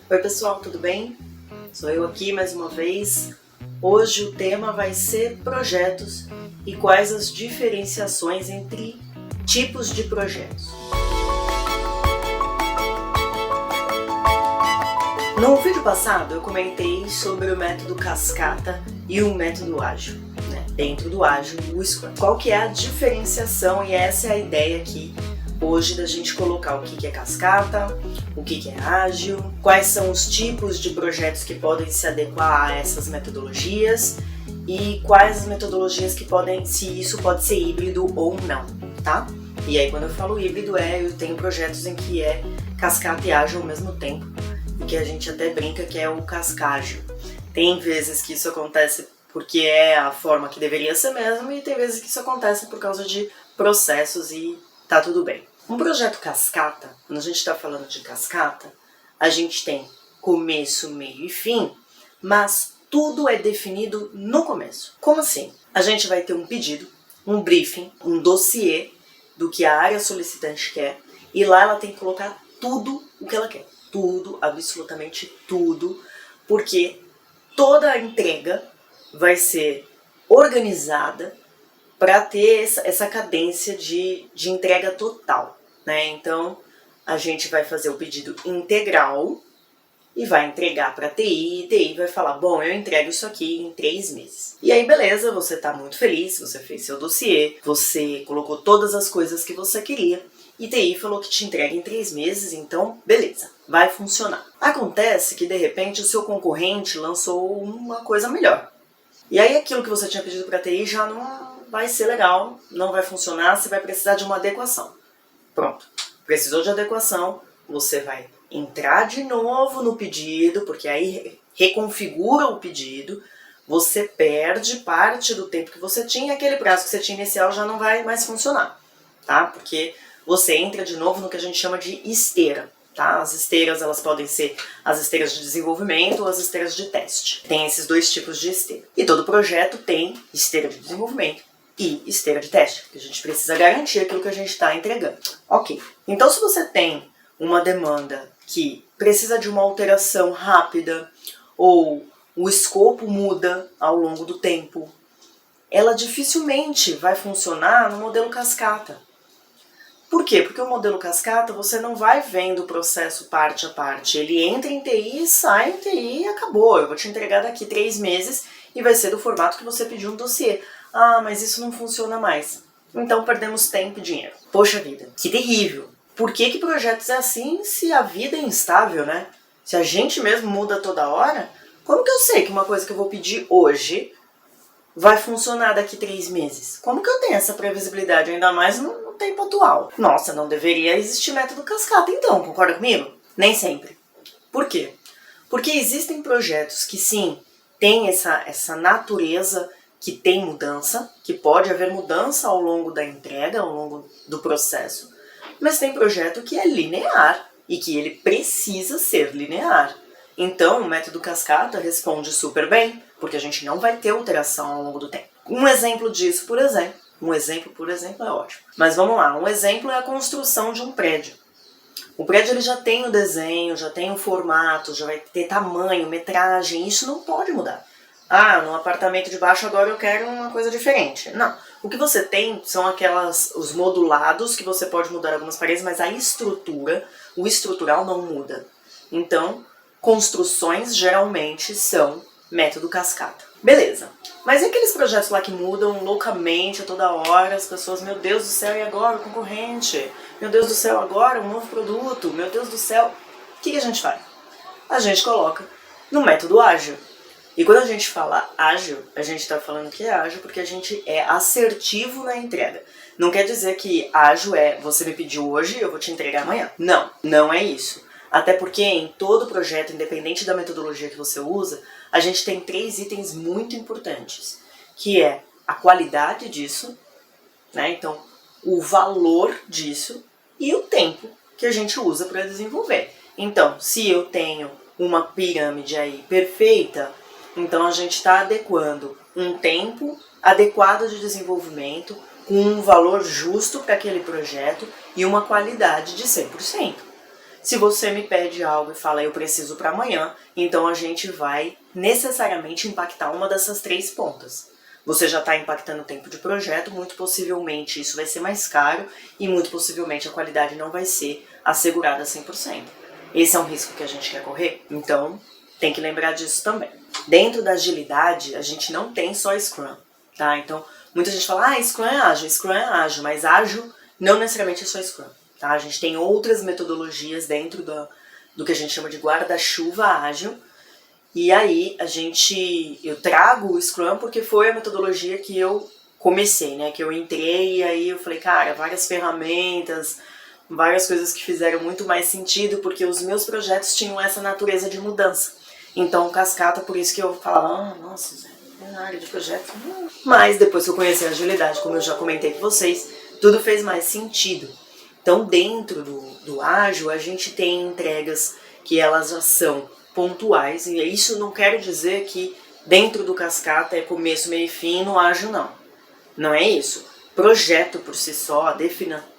Oi pessoal, tudo bem? Sou eu aqui mais uma vez. Hoje o tema vai ser projetos e quais as diferenciações entre tipos de projetos. No vídeo passado eu comentei sobre o método cascata e o método ágil, dentro do ágil, o Scrum. Qual que é a diferenciação, e essa é a ideia aqui hoje da gente colocar o que é cascata, o que é ágil, quais são os tipos de projetos que podem se adequar a essas metodologias e quais as metodologias que podem, se isso pode ser híbrido ou não, tá? E aí quando eu falo híbrido eu tenho projetos em que é cascata e ágil ao mesmo tempo, e que a gente até brinca que é o cascágil. Tem vezes que isso acontece porque é a forma que deveria ser mesmo, e tem vezes que isso acontece por causa de processos e tá tudo bem. Um projeto cascata, quando a gente está falando de cascata, a gente tem começo, meio e fim, mas tudo é definido no começo. Como assim? A gente vai ter um pedido, um briefing, um dossiê do que a área solicitante quer, e lá ela tem que colocar tudo o que ela quer. Tudo, absolutamente tudo, porque toda a entrega vai ser organizada para ter essa cadência de entrega total, né? Então, a gente vai fazer o pedido integral e vai entregar para a TI, e TI vai falar, bom, eu entrego isso aqui em 3 meses. E aí, beleza, você tá muito feliz, você fez seu dossiê, você colocou todas as coisas que você queria, e TI falou que te entrega em 3 meses, então, beleza, vai funcionar. Acontece que, de repente, o seu concorrente lançou uma coisa melhor. E aí aquilo que você tinha pedido para a TI já não vai ser legal, não vai funcionar, você vai precisar de uma adequação. Pronto, precisou de adequação, você vai entrar de novo no pedido, porque aí reconfigura o pedido, você perde parte do tempo que você tinha, e aquele prazo que você tinha inicial já não vai mais funcionar, tá? Porque você entra de novo no que a gente chama de esteira. Tá? As esteiras, elas podem ser as esteiras de desenvolvimento ou as esteiras de teste. Tem esses dois tipos de esteira. E todo projeto tem esteira de desenvolvimento e esteira de teste, porque a gente precisa garantir aquilo que a gente está entregando. Ok. Então, se você tem uma demanda que precisa de uma alteração rápida ou o escopo muda ao longo do tempo, ela dificilmente vai funcionar no modelo cascata. Por quê? Porque o modelo cascata você não vai vendo o processo parte a parte. Ele entra em TI, sai em TI e acabou. Eu vou te entregar daqui 3 meses e vai ser do formato que você pediu no dossiê. Ah, mas isso não funciona mais. Então perdemos tempo e dinheiro. Poxa vida, que terrível. Por que projetos é assim se a vida é instável, né? Se a gente mesmo muda toda hora, como que eu sei que uma coisa que eu vou pedir hoje vai funcionar daqui 3 meses? Como que eu tenho essa previsibilidade, ainda mais no tempo atual? Nossa, não deveria existir método cascata então, concorda comigo? Nem sempre. Por quê? Porque existem projetos que sim, têm essa natureza que tem mudança, que pode haver mudança ao longo da entrega, ao longo do processo, mas tem projeto que é linear e que ele precisa ser linear. Então, o método cascata responde super bem, porque a gente não vai ter alteração ao longo do tempo. Um exemplo disso, por exemplo, é ótimo. Mas vamos lá, um exemplo é a construção de um prédio. O prédio ele já tem o desenho, já tem o formato, já vai ter tamanho, metragem, isso não pode mudar. Ah, no apartamento de baixo agora eu quero uma coisa diferente. Não, o que você tem são os modulados, que você pode mudar algumas paredes, mas a estrutura, o estrutural não muda. Então, construções geralmente são método cascata. Beleza, mas e aqueles projetos lá que mudam loucamente a toda hora, as pessoas, meu Deus do céu, e agora o concorrente? Meu Deus do céu, agora um novo produto? Meu Deus do céu, o que a gente faz? A gente coloca no método ágil. E quando a gente fala ágil, a gente está falando que é ágil porque a gente é assertivo na entrega. Não quer dizer que ágil é você me pediu hoje, eu vou te entregar amanhã. Não, não é isso. Até porque em todo projeto, independente da metodologia que você usa, a gente tem 3 itens muito importantes, que é a qualidade disso, né? Então, o valor disso e o tempo que a gente usa para desenvolver. Então, se eu tenho uma pirâmide aí perfeita, então a gente está adequando um tempo adequado de desenvolvimento com um valor justo para aquele projeto e uma qualidade de 100%. Se você me pede algo e fala eu preciso para amanhã, então a gente vai necessariamente impactar uma dessas 3 pontas. Você já está impactando o tempo de projeto, muito possivelmente isso vai ser mais caro e muito possivelmente a qualidade não vai ser assegurada 100%. Esse é um risco que a gente quer correr, então tem que lembrar disso também. Dentro da agilidade, a gente não tem só Scrum, tá? Então, muita gente fala, Scrum é ágil, mas ágil não necessariamente é só Scrum, tá? A gente tem outras metodologias dentro do que a gente chama de guarda-chuva ágil, e aí eu trago o Scrum porque foi a metodologia que eu comecei, né? Que eu entrei e aí eu falei, cara, várias ferramentas, várias coisas que fizeram muito mais sentido porque os meus projetos tinham essa natureza de mudança. Então, cascata, por isso que eu falava, nossa, na área de projeto. Mas depois que eu conheci a agilidade, como eu já comentei com vocês, tudo fez mais sentido. Então, dentro do ágil, a gente tem entregas que elas já são pontuais, e isso não quer dizer que dentro do cascata é começo, meio e fim, no ágil não. Não é isso. Projeto por si só, a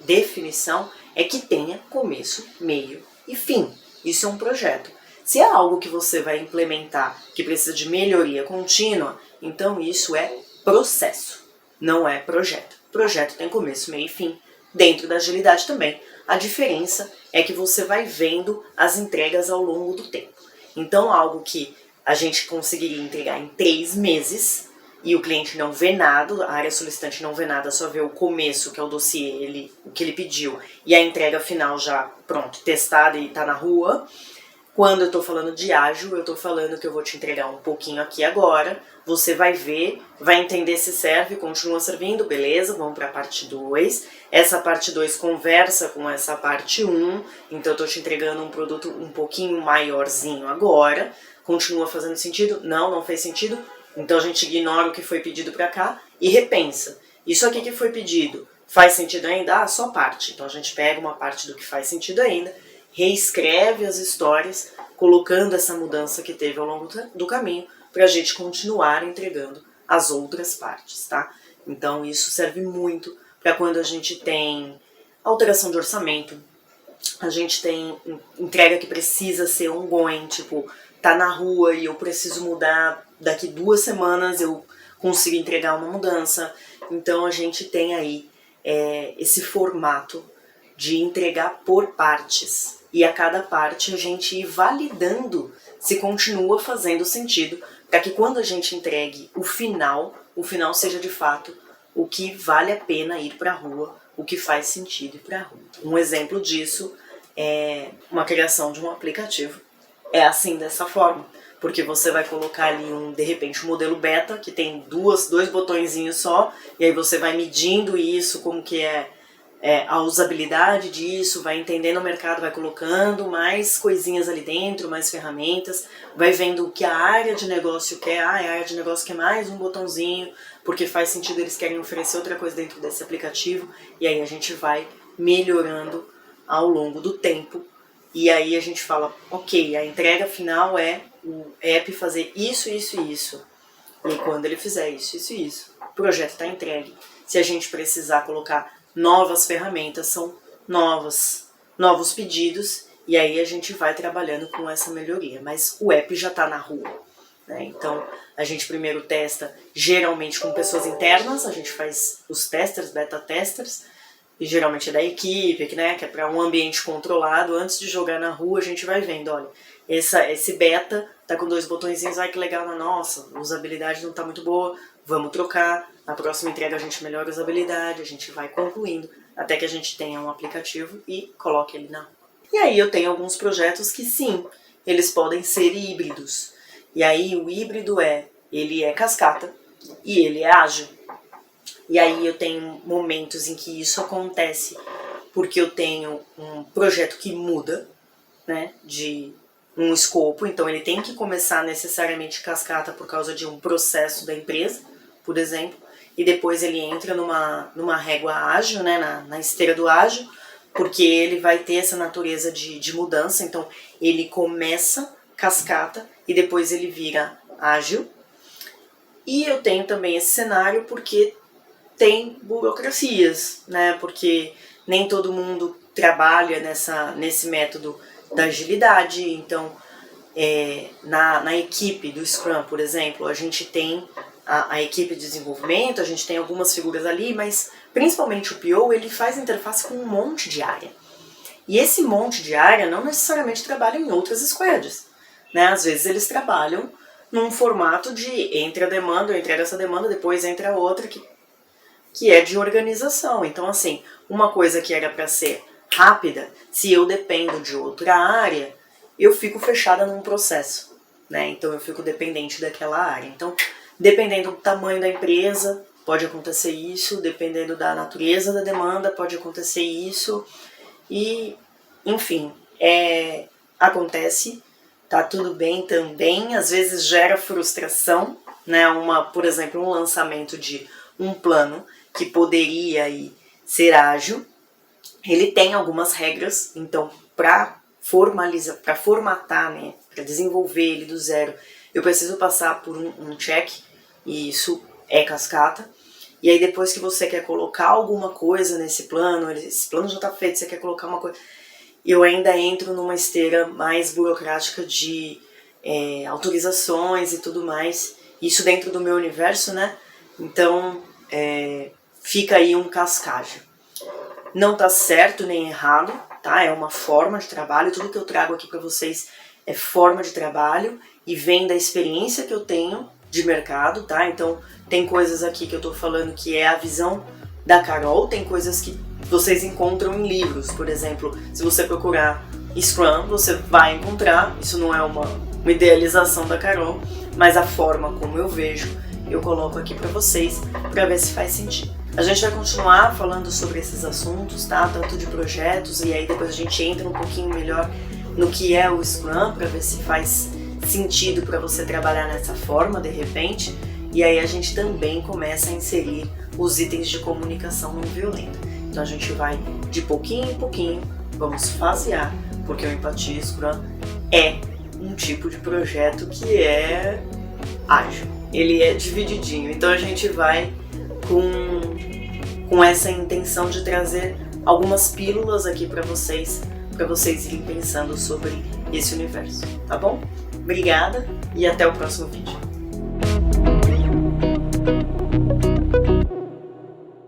definição é que tenha começo, meio e fim. Isso é um projeto. Se é algo que você vai implementar que precisa de melhoria contínua, então isso é processo, não é projeto. Projeto tem começo, meio e fim. Dentro da agilidade também. A diferença é que você vai vendo as entregas ao longo do tempo. Então algo que a gente conseguiria entregar em 3 meses e o cliente não vê nada, a área solicitante não vê nada, só vê o começo, que é o dossiê, o que ele pediu, e a entrega final já pronto, testada e está na rua. Quando eu estou falando de ágil, eu estou falando que eu vou te entregar um pouquinho aqui agora, você vai ver, vai entender se serve, continua servindo, beleza, vamos para a parte 2. Essa parte 2 conversa com essa parte 1, então eu estou te entregando um produto um pouquinho maiorzinho agora, continua fazendo sentido? Não, não fez sentido? Então a gente ignora o que foi pedido para cá e repensa. Isso aqui que foi pedido faz sentido ainda? Só parte. Então a gente pega uma parte do que faz sentido ainda, reescreve as histórias, colocando essa mudança que teve ao longo do caminho, para a gente continuar entregando as outras partes, tá? Então isso serve muito para quando a gente tem alteração de orçamento, a gente tem entrega que precisa ser ongoing, tipo, tá na rua e eu preciso mudar, daqui 2 semanas eu consigo entregar uma mudança. Então a gente tem aí esse formato de entregar por partes. E a cada parte a gente ir validando se continua fazendo sentido, para que quando a gente entregue o final seja de fato o que vale a pena ir para a rua, o que faz sentido ir para a rua. Um exemplo disso é uma criação de um aplicativo. É assim, dessa forma, porque você vai colocar ali de repente um modelo beta, que tem 2 botõezinhos só, e aí você vai medindo isso, como que é a usabilidade disso, vai entendendo o mercado, vai colocando mais coisinhas ali dentro, mais ferramentas, vai vendo o que a área de negócio quer, a área de negócio quer mais um botãozinho, porque faz sentido, eles querem oferecer outra coisa dentro desse aplicativo, e aí a gente vai melhorando ao longo do tempo, e aí a gente fala, ok, a entrega final é o app fazer isso, isso e isso, e quando ele fizer isso, isso e isso, o projeto está entregue. Se a gente precisar colocar novas ferramentas, são novos pedidos, e aí a gente vai trabalhando com essa melhoria. Mas o app já está na rua, né? Então a gente primeiro testa geralmente com pessoas internas, a gente faz os testers, beta testers, e geralmente é da equipe, né, que é para um ambiente controlado. Antes de jogar na rua a gente vai vendo, olha, esse beta tá com 2 botõezinhos, ai que legal, nossa, a usabilidade não tá muito boa, vamos trocar. Na próxima entrega a gente melhora a usabilidade, a gente vai concluindo até que a gente tenha um aplicativo e coloque ele na rua. E aí eu tenho alguns projetos que sim, eles podem ser híbridos. E aí o híbrido ele é cascata e ele é ágil. E aí eu tenho momentos em que isso acontece porque eu tenho um projeto que muda, né, de um escopo, então ele tem que começar necessariamente cascata por causa de um processo da empresa, por exemplo, e depois ele entra numa régua ágil, né, na esteira do ágil, porque ele vai ter essa natureza de mudança, então ele começa cascata e depois ele vira ágil. E eu tenho também esse cenário porque tem burocracias, né, porque nem todo mundo trabalha nesse método da agilidade. Então, na equipe do Scrum, por exemplo, a gente tem a equipe de desenvolvimento, a gente tem algumas figuras ali, mas principalmente o PO, ele faz interface com um monte de área. E esse monte de área não necessariamente trabalha em outras squads, né? Às vezes eles trabalham num formato de entre a demanda, eu entrego essa demanda, depois entra outra que é de organização. Então, assim, uma coisa que era para ser rápida, se eu dependo de outra área, eu fico fechada num processo, né? Então eu fico dependente daquela área. Então, dependendo do tamanho da empresa, pode acontecer isso, dependendo da natureza da demanda, pode acontecer isso. E, enfim, acontece, tá tudo bem também, às vezes gera frustração, né? Por exemplo, um lançamento de um plano que poderia aí ser ágil, ele tem algumas regras, então para formatar, né, para desenvolver ele do zero, eu preciso passar por um check, e isso é cascata. E aí depois que você quer colocar alguma coisa nesse plano, esse plano já está feito, você quer colocar uma coisa, eu ainda entro numa esteira mais burocrática de autorizações e tudo mais, isso dentro do meu universo, né? Então fica aí um cascalho. Não tá certo nem errado, tá? É uma forma de trabalho, tudo que eu trago aqui para vocês é forma de trabalho e vem da experiência que eu tenho de mercado, tá? Então tem coisas aqui que eu tô falando que é a visão da Carol, tem coisas que vocês encontram em livros, por exemplo, se você procurar Scrum, você vai encontrar, isso não é uma idealização da Carol, mas a forma como eu vejo, eu coloco aqui para vocês, para ver se faz sentido. A gente vai continuar falando sobre esses assuntos, tá? Tanto de projetos, e aí depois a gente entra um pouquinho melhor no que é o Scrum, para ver se faz sentido para você trabalhar nessa forma, de repente. E aí a gente também começa a inserir os itens de comunicação não violenta. Então a gente vai de pouquinho em pouquinho, vamos fasear, porque o Empatia Scrum é um tipo de projeto que é ágil. Ele é divididinho, então a gente vai com essa intenção de trazer algumas pílulas aqui para vocês irem pensando sobre esse universo, tá bom? Obrigada e até o próximo vídeo.